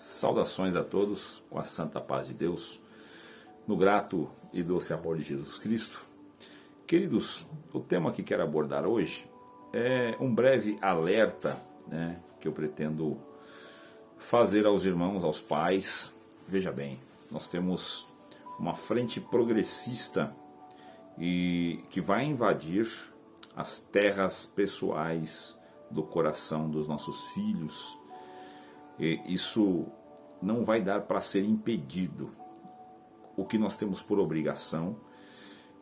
Saudações a todos com a santa paz de Deus, no grato e doce amor de Jesus Cristo. Queridos, o tema que quero abordar hoje é um breve alerta, que eu pretendo fazer aos irmãos, aos pais. Veja bem, nós temos uma frente progressista e que vai invadir as terras pessoais do coração dos nossos filhos. E isso não vai dar para ser impedido. O que nós temos por obrigação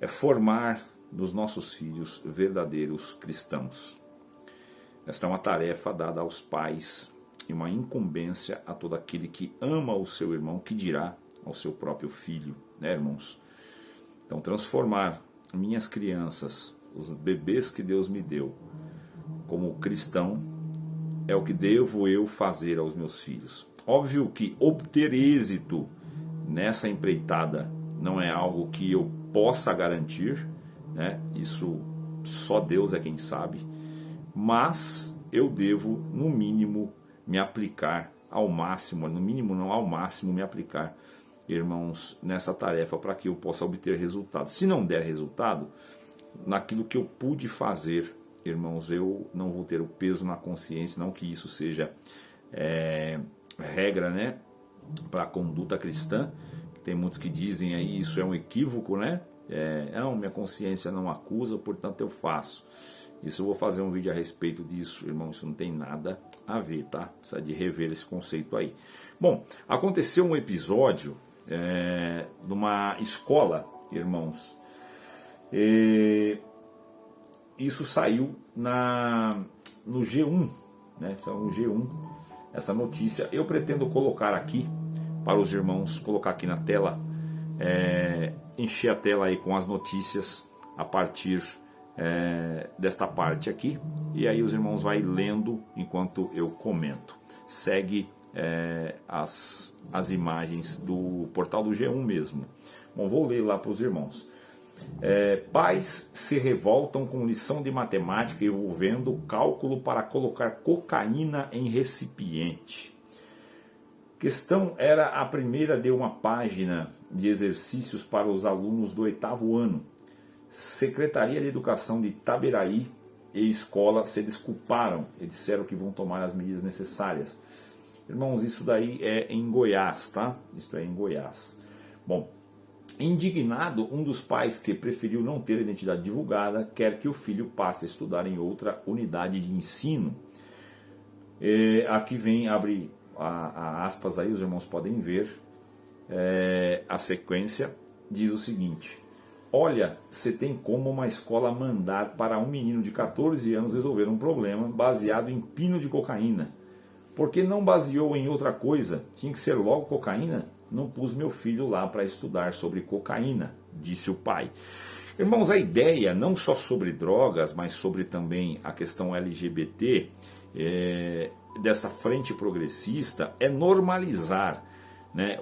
é formar dos nossos filhos verdadeiros cristãos. Esta é uma tarefa dada aos pais e uma incumbência a todo aquele que ama o seu irmão, que dirá ao seu próprio filho, irmãos? Então, transformar minhas crianças, os bebês que Deus me deu, como cristão, é o que devo eu fazer aos meus filhos. Óbvio que obter êxito nessa empreitada não é algo que eu possa garantir, Isso só Deus é quem sabe, mas eu devo, no mínimo, me aplicar ao máximo, no mínimo não, ao máximo me aplicar, irmãos, nessa tarefa para que eu possa obter resultado. Se não der resultado, naquilo que eu pude fazer, irmãos, eu não vou ter o peso na consciência, não que isso seja regra, para a conduta cristã. Tem muitos que dizem aí, isso é um equívoco, não, minha consciência não acusa, portanto eu faço. Isso eu vou fazer um vídeo a respeito disso, irmão, isso não tem nada a ver, tá? Precisa de rever esse conceito aí. Bom, aconteceu um episódio numa escola, irmãos, isso saiu no G1, no G1, essa notícia. Eu pretendo colocar aqui para os irmãos, colocar aqui na tela, encher a tela aí com as notícias a partir desta parte aqui, e aí os irmãos vai lendo enquanto eu comento. Segue as imagens do portal do G1 mesmo. Bom, vou ler lá para os irmãos. Pais se revoltam com lição de matemática envolvendo cálculo para colocar cocaína em recipiente. Questão era a primeira de uma página de exercícios para os alunos do 8º ano. Secretaria de Educação de Itaberaí e escola se desculparam e disseram que vão tomar as medidas necessárias. Irmãos, isso daí é em Goiás, tá? Isso é em Goiás. Bom, indignado, um dos pais, que preferiu não ter a identidade divulgada, quer que o filho passe a estudar em outra unidade de ensino. Aqui vem, abre a aspas aí, os irmãos podem ver a sequência. Diz o seguinte: olha, você tem como uma escola mandar para um menino de 14 anos resolver um problema baseado em pino de cocaína? Por que não baseou em outra coisa? Tinha que ser logo cocaína? Não pus meu filho lá para estudar sobre cocaína, disse o pai. Irmãos, a ideia não só sobre drogas, mas sobre também a questão LGBT, dessa frente progressista, é normalizar,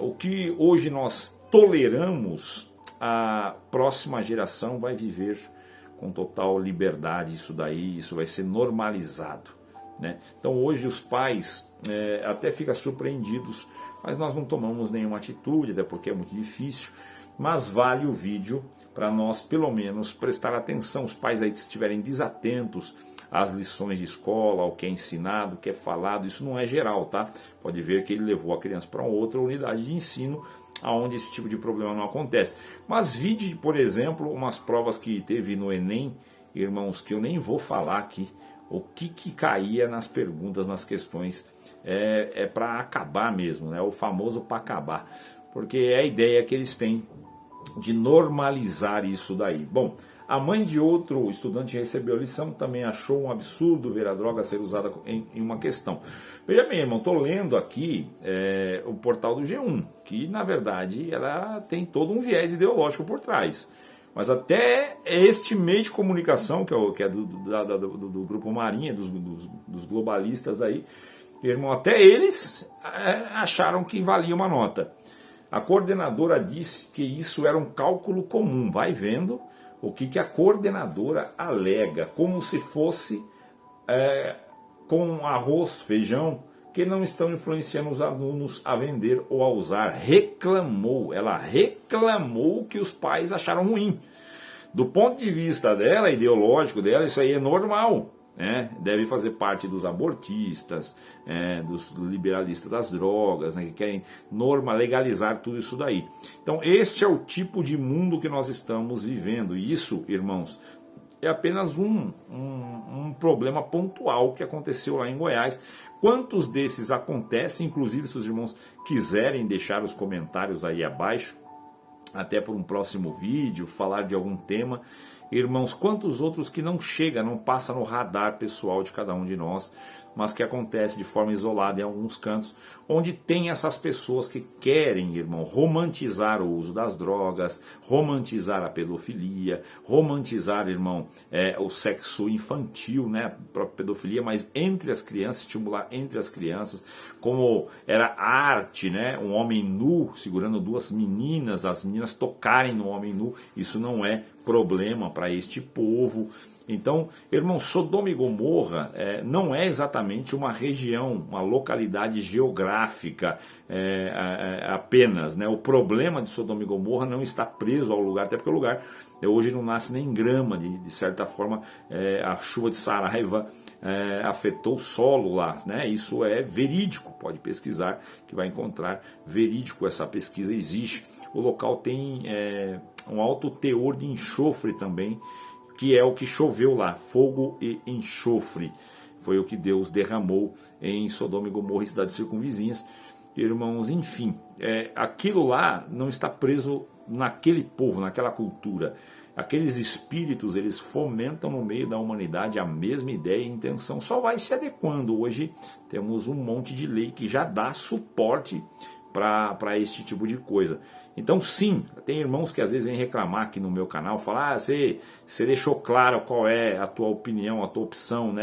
o que hoje nós toleramos, a próxima geração vai viver com total liberdade. Isso daí, isso vai ser normalizado, Então hoje os pais até ficam surpreendidos, mas nós não tomamos nenhuma atitude, até porque é muito difícil. Mas vale o vídeo para nós, pelo menos, prestar atenção. Os pais aí que estiverem desatentos às lições de escola, ao que é ensinado, o que é falado, isso não é geral, tá? Pode ver que ele levou a criança para outra unidade de ensino, onde esse tipo de problema não acontece. Mas vide, por exemplo, umas provas que teve no Enem, irmãos, que eu nem vou falar aqui, o que caía nas perguntas, nas questões. É para acabar mesmo, o famoso para acabar, porque é a ideia que eles têm de normalizar isso daí. Bom, a mãe de outro estudante recebeu a lição, também achou um absurdo ver a droga ser usada em uma questão. Veja bem, irmão, estou lendo aqui o portal do G1, que na verdade ela tem todo um viés ideológico por trás. Mas até este meio de comunicação, que é do Grupo Marinha, dos globalistas aí, irmão, até eles acharam que valia uma nota. A coordenadora disse que isso era um cálculo comum. Vai vendo o que a coordenadora alega, como se fosse com arroz, feijão, que não estão influenciando os alunos a vender ou a usar. Reclamou, ela reclamou que os pais acharam ruim. Do ponto de vista dela, ideológico dela, isso aí é normal. Deve fazer parte dos abortistas, dos liberalistas das drogas, que querem legalizar tudo isso daí. Então este é o tipo de mundo que nós estamos vivendo. E isso, irmãos, é apenas um problema pontual que aconteceu lá em Goiás. Quantos desses acontecem? Inclusive, se os irmãos quiserem deixar os comentários aí abaixo, até por um próximo vídeo, falar de algum tema. Irmãos, quantos outros que não chega, não passa no radar pessoal de cada um de nós, mas que acontece de forma isolada em alguns cantos, onde tem essas pessoas que querem, irmão, romantizar o uso das drogas, romantizar a pedofilia, romantizar, irmão, o sexo infantil, a própria pedofilia, mas entre as crianças, estimular entre as crianças, como era arte, um homem nu segurando duas meninas, as meninas tocarem no homem nu, isso não é problema para este povo. Então, irmão, Sodoma e Gomorra não é exatamente uma região, uma localidade geográfica apenas. O problema de Sodoma e Gomorra não está preso ao lugar, até porque o lugar hoje não nasce nem grama, de certa forma a chuva de Saraiva afetou o solo lá. Isso é verídico, pode pesquisar que vai encontrar verídico, essa pesquisa existe. O local tem um alto teor de enxofre também, que é o que choveu lá, fogo e enxofre. Foi o que Deus derramou em Sodoma e Gomorra e cidades circunvizinhas. Irmãos, enfim, aquilo lá não está preso naquele povo, naquela cultura. Aqueles espíritos, eles fomentam no meio da humanidade a mesma ideia e intenção, só vai se adequando. Hoje temos um monte de lei que já dá suporte para este tipo de coisa. Então sim, tem irmãos que às vezes vêm reclamar aqui no meu canal, falar, você deixou claro qual é a tua opinião, a tua opção,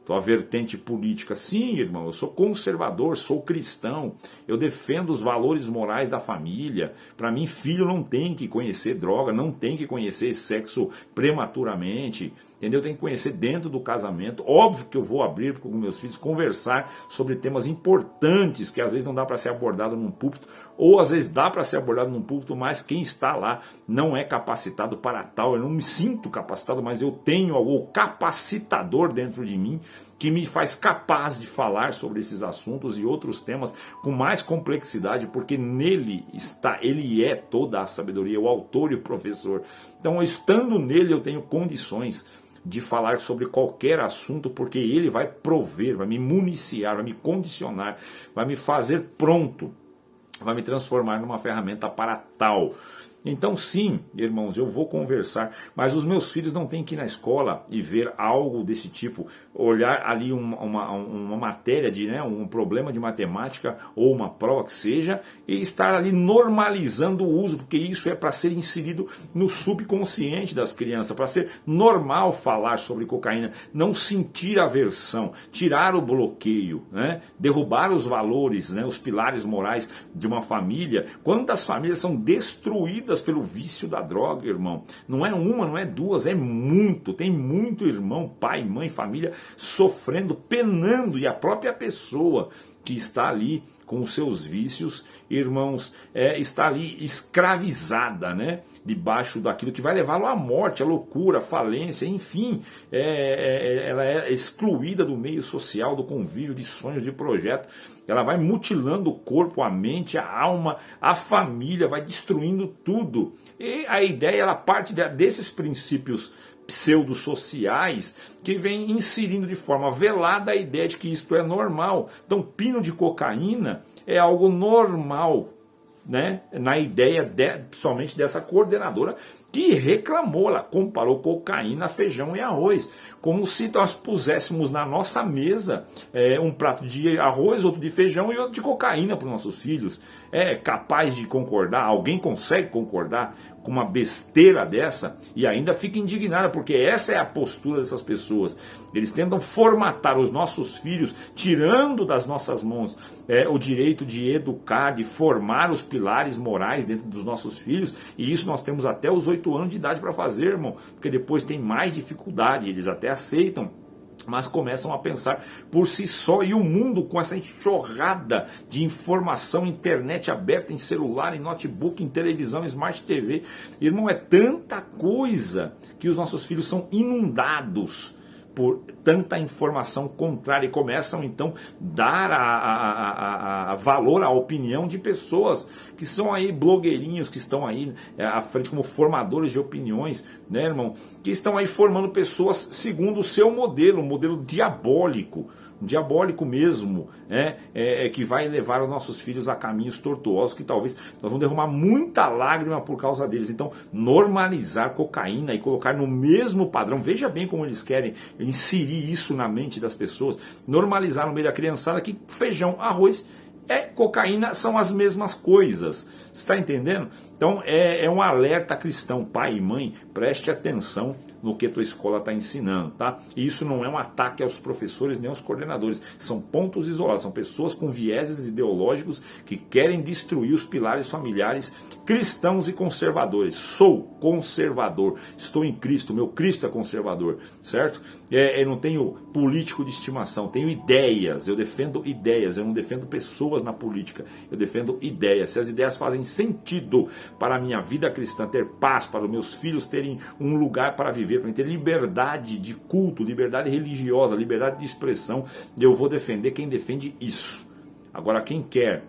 tua vertente política. Sim, irmão, eu sou conservador, sou cristão, eu defendo os valores morais da família. Para mim, filho não tem que conhecer droga, não tem que conhecer sexo prematuramente, entendeu? Tem que conhecer dentro do casamento. Óbvio que eu vou abrir com meus filhos, conversar sobre temas importantes que às vezes não dá para ser abordado num púlpito, ou às vezes dá para ser abordado num púlpito, mas quem está lá não é capacitado para tal. Eu não me sinto capacitado, mas eu tenho o capacitador dentro de mim que me faz capaz de falar sobre esses assuntos e outros temas com mais complexidade, porque nele está, ele é toda a sabedoria, o autor e o professor. Então, estando nele, eu tenho condições de falar sobre qualquer assunto, porque ele vai prover, vai me municiar, vai me condicionar, vai me fazer pronto, vai me transformar numa ferramenta para tal. Então sim, irmãos, eu vou conversar, mas os meus filhos não têm que ir na escola e ver algo desse tipo, olhar ali uma matéria, um problema de matemática ou uma prova que seja, e estar ali normalizando o uso, porque isso é para ser inserido no subconsciente das crianças, para ser normal falar sobre cocaína, não sentir aversão, tirar o bloqueio, derrubar os valores, os pilares morais de uma família. Quantas famílias são destruídas pelo vício da droga, irmão? Não é uma, não é duas, é muito. Tem muito irmão, pai, mãe, família sofrendo, penando, e a própria pessoa que está ali com os seus vícios, irmãos, está ali escravizada, debaixo daquilo que vai levá-lo à morte, à loucura, à falência, enfim, ela é excluída do meio social, do convívio, de sonhos, de projetos. Ela vai mutilando o corpo, a mente, a alma, a família, vai destruindo tudo. E a ideia, ela parte desses princípios pseudo-sociais que vem inserindo de forma velada a ideia de que isto é normal. Então, pino de cocaína é algo normal, na ideia principalmente dessa coordenadora que reclamou. Ela comparou cocaína, feijão e arroz, como se nós puséssemos na nossa mesa um prato de arroz, outro de feijão e outro de cocaína para os nossos filhos. É capaz de concordar? Alguém consegue concordar com uma besteira dessa? E ainda fica indignada, porque essa é a postura dessas pessoas. Eles tentam formatar os nossos filhos, tirando das nossas mãos o direito de educar, de formar os pilares morais dentro dos nossos filhos, e isso nós temos até os 8 anos de idade para fazer, irmão, porque depois tem mais dificuldade, eles até aceitam mas começam a pensar por si só, e o mundo com essa enxurrada de informação, internet aberta em celular, em notebook, em televisão, em Smart TV, irmão, é tanta coisa que os nossos filhos são inundados por tanta informação contrária e começam então dar a valor à opinião de pessoas que são aí blogueirinhos, que estão aí à frente como formadores de opiniões, né, irmão? Que estão aí formando pessoas segundo o seu modelo, um modelo diabólico mesmo, que vai levar os nossos filhos a caminhos tortuosos que talvez nós vamos derramar muita lágrima por causa deles. Então, normalizar cocaína e colocar no mesmo padrão, veja bem como eles querem inserir isso na mente das pessoas, normalizar no meio da criançada que feijão, arroz cocaína são as mesmas coisas. Você está entendendo? Então é um alerta cristão. Pai e mãe, preste atenção no que a tua escola está ensinando, tá? E isso não é um ataque aos professores nem aos coordenadores. São pontos isolados, são pessoas com vieses ideológicos que querem destruir os pilares familiares cristãos e conservadores. Sou conservador, estou em Cristo, meu Cristo é conservador, certo? Eu não tenho político de estimação, tenho ideias, eu defendo ideias, eu não defendo pessoas na política, eu defendo ideias. Se as ideias fazem sentido para a minha vida cristã, ter paz, para os meus filhos terem um lugar para viver, para ter liberdade de culto, liberdade religiosa, liberdade de expressão, eu vou defender quem defende isso. Agora, quem quer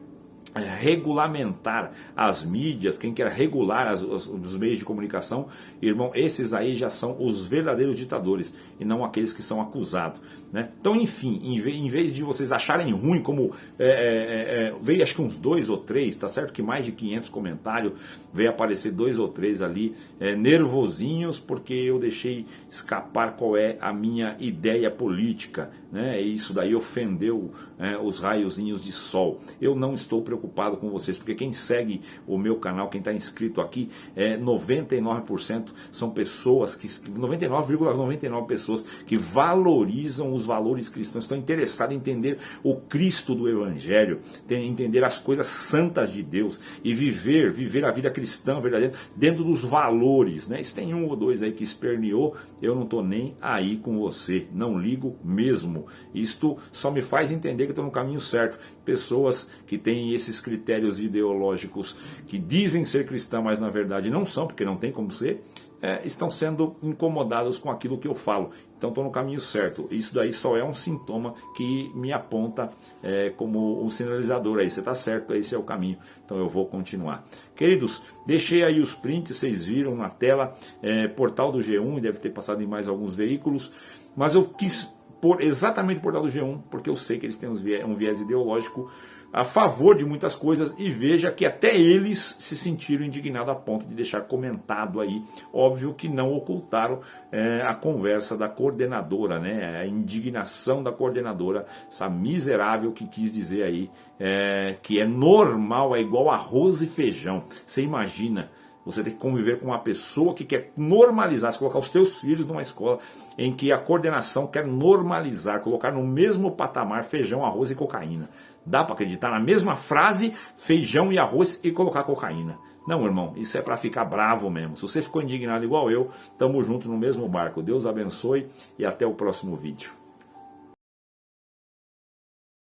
regulamentar as mídias, quem quer regular os meios de comunicação, irmão, esses aí já são os verdadeiros ditadores e não aqueles que são acusados, né? Então, enfim, em vez de vocês acharem ruim, como veio acho que uns 2 ou 3, tá certo que mais de 500 comentários, veio aparecer 2 ou 3 ali, nervosinhos porque eu deixei escapar qual é a minha ideia política, né? E isso daí ofendeu os raiozinhos de sol. Eu não estou preocupado com vocês, porque quem segue o meu canal, quem está inscrito aqui, 99% são pessoas 99,99 pessoas que valorizam os valores cristãos, estão interessados em entender o Cristo do Evangelho, entender as coisas santas de Deus e viver a vida cristã verdadeira dentro dos valores, né? Se tem 1 ou 2 aí que esperneou, eu não estou nem aí com você, não ligo mesmo. Isto só me faz entender que estou no caminho certo. Pessoas que têm esses critérios ideológicos, que dizem ser cristãs, mas na verdade não são, porque não tem como ser, estão sendo incomodados com aquilo que eu falo. Então estou no caminho certo. Isso daí só é um sintoma que me aponta como um sinalizador aí. Você está certo, esse é o caminho. Então eu vou continuar. Queridos, deixei aí os prints, vocês viram na tela, portal do G1, deve ter passado em mais alguns veículos, mas eu quis pôr exatamente o portal do G1, porque eu sei que eles têm um viés ideológico a favor de muitas coisas, e veja que até eles se sentiram indignados a ponto de deixar comentado aí. Óbvio que não ocultaram a conversa da coordenadora, né? A indignação da coordenadora, essa miserável que quis dizer aí que é normal, é igual arroz e feijão. Você imagina você tem que conviver com uma pessoa que quer normalizar, se colocar os teus filhos numa escola em que a coordenação quer normalizar, colocar no mesmo patamar feijão, arroz e cocaína. Dá para acreditar na mesma frase, feijão e arroz, e colocar cocaína? Não, irmão, isso é para ficar bravo mesmo. Se você ficou indignado igual eu, tamo junto no mesmo barco. Deus abençoe e até o próximo vídeo.